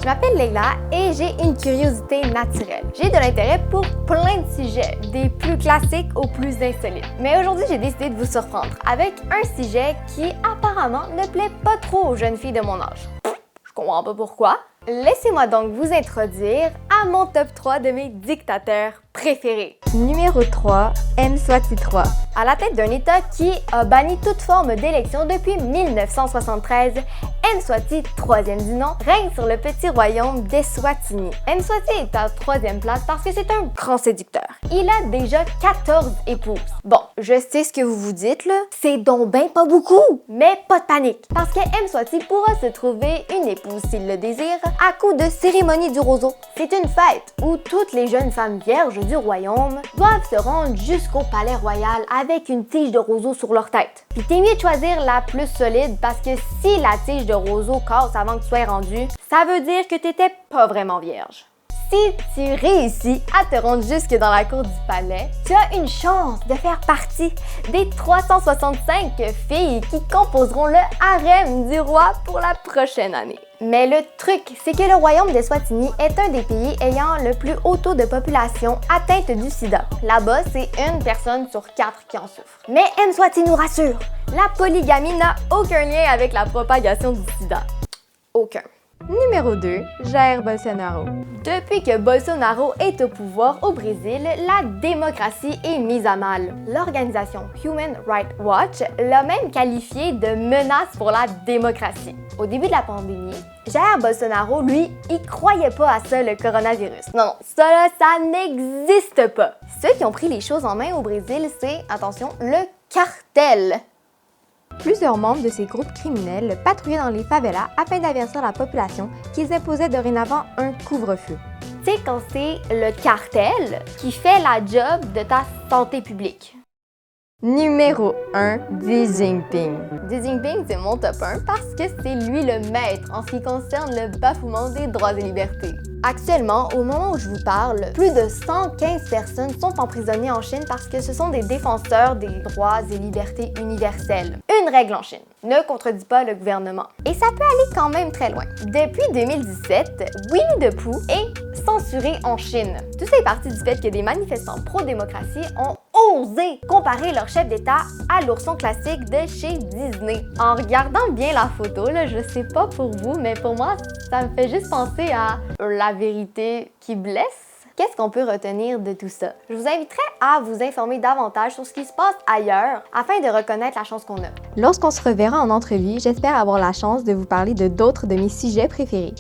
Je m'appelle Leila et j'ai une curiosité naturelle. J'ai de l'intérêt pour plein de sujets, des plus classiques aux plus insolites. Mais aujourd'hui, j'ai décidé de vous surprendre avec un sujet qui apparemment ne plaît pas trop aux jeunes filles de mon âge. Je comprends pas pourquoi. Laissez-moi donc vous introduire à mon top 3 de mes dictateurs préférés. Numéro 3, Mswati III. À la tête d'un État qui a banni toute forme d'élection depuis 1973, Mswati, troisième du nom, règne sur le petit royaume d'Eswatini. Mswati est à troisième place parce que c'est un grand séducteur. Il a déjà 14 épouses. Bon, je sais ce que vous vous dites là, c'est donc ben pas beaucoup, mais pas de panique, parce que Mswati pourra se trouver une épouse s'il le désire à coup de cérémonie du roseau. C'est une fête où toutes les jeunes femmes vierges du royaume doivent se rendre jusqu'au palais royal avec une tige de roseau sur leur tête. Puis t'es mieux de choisir la plus solide parce que si la tige de roseau casse avant que tu sois rendu, ça veut dire que t'étais pas vraiment vierge. Si tu réussis à te rendre jusque dans la cour du palais, tu as une chance de faire partie des 365 filles qui composeront le harem du roi pour la prochaine année. Mais le truc, c'est que le royaume d'Eswatini est un des pays ayant le plus haut taux de population atteinte du sida. Là-bas, c'est une personne sur 4 qui en souffre. Mais Mswati nous rassure, la polygamie n'a aucun lien avec la propagation du sida. Aucun. Numéro 2, Jair Bolsonaro. Depuis que Bolsonaro est au pouvoir au Brésil, la démocratie est mise à mal. L'organisation Human Rights Watch l'a même qualifié de menace pour la démocratie. Au début de la pandémie, Jair Bolsonaro, lui, il croyait pas à ça, le coronavirus. Non, ça n'existe pas. Ceux qui ont pris les choses en main au Brésil, c'est, attention, le cartel. Plusieurs membres de ces groupes criminels patrouillaient dans les favelas afin d'avertir la population qu'ils imposaient dorénavant un couvre-feu. Tu sais, quand c'est le cartel qui fait la job de ta santé publique. Numéro 1, Xi Jinping. Xi Jinping, c'est mon top 1 parce que c'est lui le maître en ce qui concerne le bafouement des droits et libertés. Actuellement, au moment où je vous parle, plus de 115 personnes sont emprisonnées en Chine parce que ce sont des défenseurs des droits et libertés universelles. Une règle en Chine, ne contredit pas le gouvernement. Et ça peut aller quand même très loin. Depuis 2017, Winnie the Pooh est censuré en Chine. Tout ça est parti du fait que des manifestants pro-démocratie ont osé comparer leur chef d'État à l'ourson classique de chez Disney. En regardant bien la photo, là, je sais pas pour vous, mais pour moi, ça me fait juste penser à la vérité qui blesse. Qu'est-ce qu'on peut retenir de tout ça? Je vous inviterai à vous informer davantage sur ce qui se passe ailleurs afin de reconnaître la chance qu'on a. Lorsqu'on se reverra en entrevue, j'espère avoir la chance de vous parler de d'autres de mes sujets préférés.